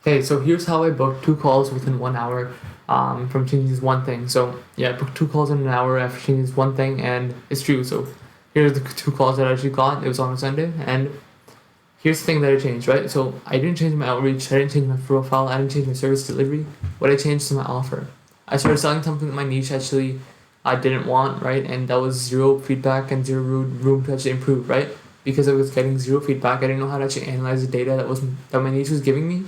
Hey, so here's how I booked 2 calls within 1 hour from changing this one thing. So yeah, I booked 2 calls in an hour after changing this one thing, and it's true. So here's the 2 calls that I actually got. It was on a Sunday, and here's the thing that I changed, right? So I didn't change my outreach, I didn't change my profile, I didn't change my service delivery. What I changed was my offer. I started selling something that my niche actually I didn't want, right? And that was zero feedback and zero room to actually improve, right? Because I was getting zero feedback, I didn't know how to actually analyze the data that my niche was giving me.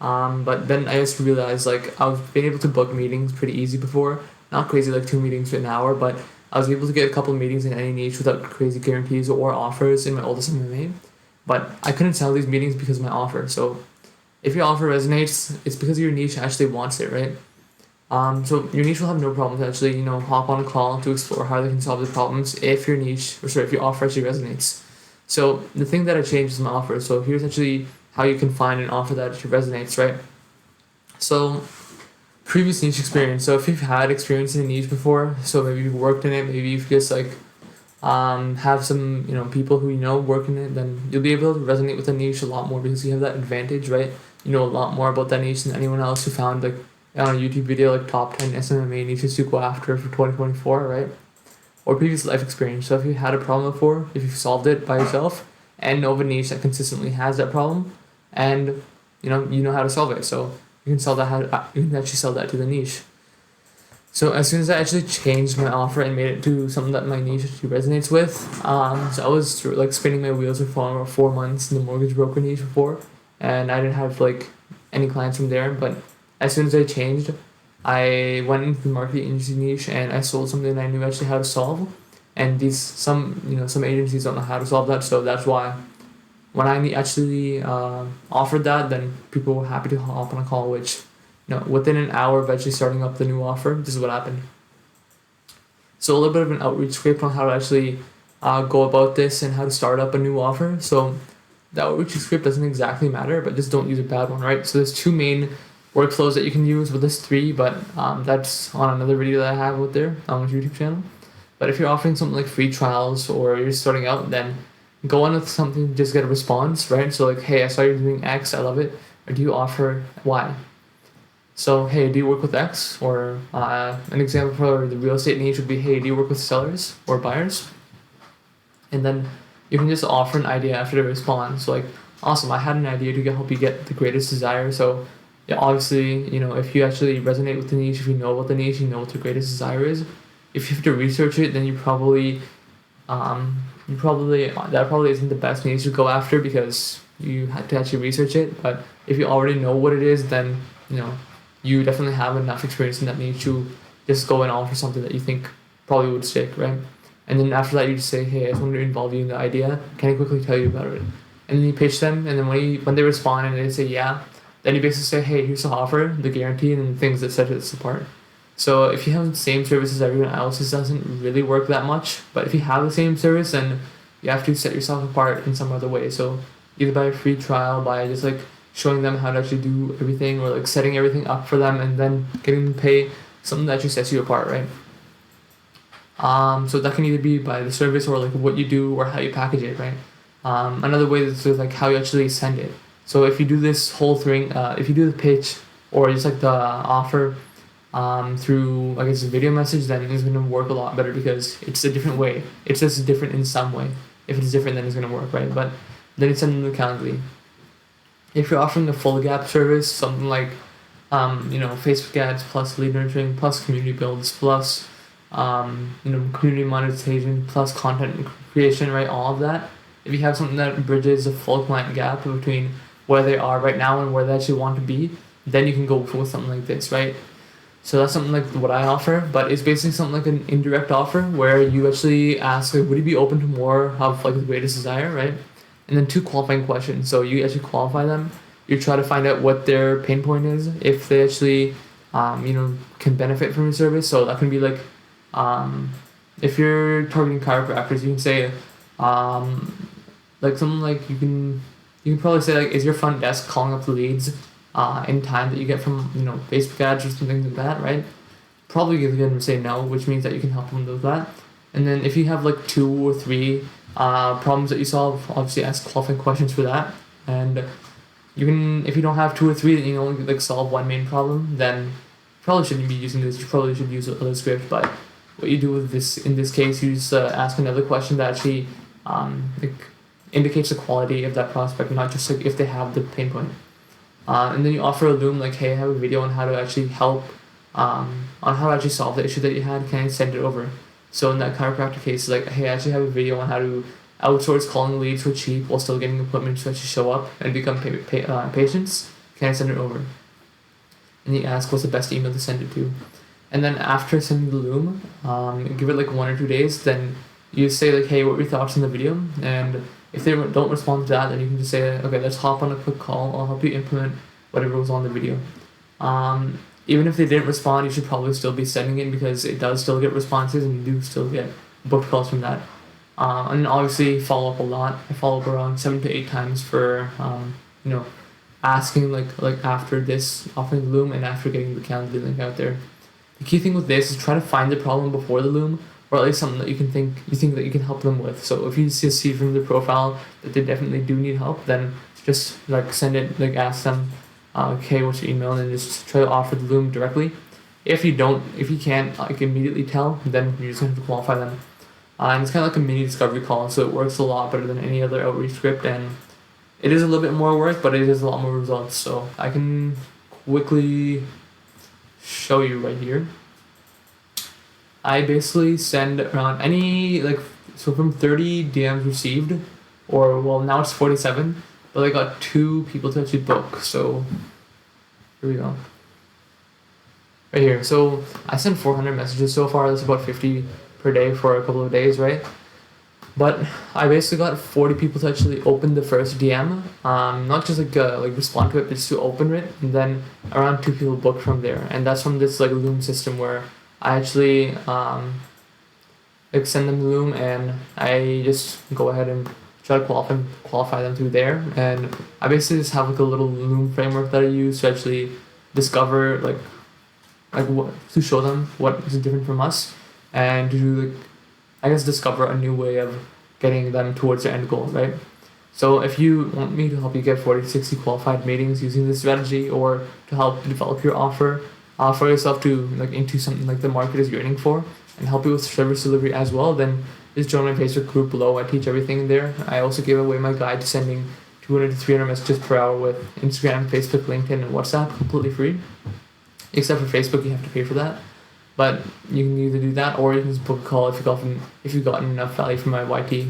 But then I just realized like I've been able to book meetings pretty easy before. Not crazy like 2 meetings for an hour, but I was able to get a couple of meetings in any niche without crazy guarantees or offers in my oldest SMMA. But I couldn't sell these meetings because of my offer. So if your offer resonates, it's because your niche actually wants it, right? So your niche will have no problem to actually, hop on a call to explore how they can solve the problems if your niche, or sorry, if your offer actually resonates. So the thing that I changed is my offer. So here's actually how you can find an offer that actually resonates, right? So previous niche experience. So if you've had experience in a niche before, so maybe you've worked in it, maybe you've just have some people who work in it, then you'll be able to resonate with the niche a lot more because you have that advantage, right? You know a lot more about that niche than anyone else who found like on a YouTube video like top 10 SMMA niches to go after for 2024, right? Or previous life experience. So if you had a problem before, if you've solved it by yourself and know of a niche that consistently has that problem, and you know how to solve it, so you can actually sell that to the niche. So as soon as I actually changed my offer and made it to something that my niche actually resonates with, so I was like spinning my wheels for 4 months in the mortgage broker niche before, and I didn't have like any clients from there. But as soon as I changed, I went into the marketing agency niche and I sold something that I knew actually how to solve. And some agencies don't know how to solve that, so that's why when I actually offered that, then people were happy to hop on a call, which within an hour of actually starting up the new offer, this is what happened. So a little bit of an outreach script on how to actually go about this and how to start up a new offer. So the outreach script doesn't exactly matter, but just don't use a bad one, right? So there's two main workflows that you can use. With this three, but that's on another video that I have out there on my YouTube channel. But if you're offering something like free trials or you're starting out, then go on with something, just get a response, right? So like, hey, I saw you're doing X, I love it. Or do you offer Y? So, hey, do you work with X? Or an example for the real estate niche would be, hey, do you work with sellers or buyers? And then you can just offer an idea after the response. So like, awesome, I had an idea to help you get the greatest desire. So yeah, obviously, if you actually resonate with the niche, if you know about the niche, you know what the greatest desire is. If you have to research it, then that probably isn't the best niche to go after because you had to actually research it. But if you already know what it is, then you definitely have enough experience in that niche to just go and offer something that you think probably would stick, right? And then after that, you just say, hey, I just want to involve you in the idea. Can I quickly tell you about it? And then you pitch them, and then when they respond and they say yeah, then you basically say, hey, here's the offer, the guarantee, and the things that set us apart. So if you have the same service as everyone else, this doesn't really work that much. But if you have the same service, then you have to set yourself apart in some other way. So either by a free trial, by just like showing them how to actually do everything, or like setting everything up for them and then getting them to pay something that actually sets you apart, right? So that can either be by the service or like what you do or how you package it, right? Another way is like how you actually send it. So if you do this whole thing, if you do the pitch or just like the offer through I guess a video message, then it's gonna work a lot better because it's a different way. It's just different in some way. If it's different, then it's gonna work, right? But then it's sent in Calendly. If you're offering a full gap service, something like Facebook ads plus lead nurturing plus community builds plus community monetization plus content creation, right? All of that. If you have something that bridges a full client gap between where they are right now and where they actually want to be, then you can go with something like this, right? So that's something like what I offer, but it's basically something like an indirect offer where you actually ask, like, would you be open to more of like the greatest desire, right? And then 2 qualifying questions. So you actually qualify them. You try to find out what their pain point is, if they actually, can benefit from your service. So that can be like, if you're targeting chiropractors, you can say, like something like you can probably say like, is your front desk calling up the leads in time that you get from Facebook ads or something like that, right? Probably you're gonna say no, which means that you can help them with that. And then if you have like 2 or 3 problems that you solve, obviously ask qualifying questions for that. And you can, if you don't have two or three, you only like solve one main problem, then you probably shouldn't be using this. You probably should use other script. But what you do with this, in this case, you just ask another question that actually like indicates the quality of that prospect, not just like if they have the pain point. And then you offer a Loom like, hey, I have a video on how to actually help, on how to actually solve the issue that you had. Can I send it over? So in that chiropractor case, like, hey, I actually have a video on how to outsource calling leads for cheap while still getting appointments to actually show up and become patients. Can I send it over? And you ask what's the best email to send it to. And then after sending the Loom, give it like 1 or 2 days, then you say like, hey, what were your thoughts on the video? And if they don't respond to that, then you can just say, okay, let's hop on a quick call. I'll help you implement whatever was on the video. Even if they didn't respond, you should probably still be sending it because it does still get responses and you do still get booked calls from that. And obviously follow up a lot. I follow up around 7 to 8 times for asking like after this, offering the Loom and after getting the calendar link out there. The key thing with this is try to find the problem before the Loom, or at least something that you think that you can help them with. So if you see from the profile that they definitely do need help, then just like send it, like ask them, okay, what's your email, and just try to offer the Loom directly. If you can't like immediately tell, then you're just gonna have to qualify them. And it's kind of like a mini discovery call, so it works a lot better than any other outreach script, and it is a little bit more work, but it is a lot more results. So I can quickly show you right here. I basically send around from 30 DMs received, or well, now it's 47, but I got 2 people to actually book. So here we go. Right here. So I sent 400 messages so far. That's about 50 per day for a couple of days, right? But I basically got 40 people to actually open the first DM, not just like respond to it, but just to open it, and then around 2 people booked from there, and that's from this like Loom system where I actually like send them the Loom and I just go ahead and try to qualify them through there, and I basically just have like a little Loom framework that I use to actually discover to show them what is different from us, and to do discover a new way of getting them towards their end goal, right? So if you want me to help you get 40 to 60 qualified meetings using this strategy, or to help develop your offer for yourself to into something like the market is yearning for, and help you with service delivery as well, then just join my Facebook group below. I teach everything there. I also give away my guide to sending 200 to 300 messages per hour with Instagram, Facebook, LinkedIn, and WhatsApp, completely free. Except for Facebook, you have to pay for that. But you can either do that, or you can just book a call if you've gotten enough value from my YT.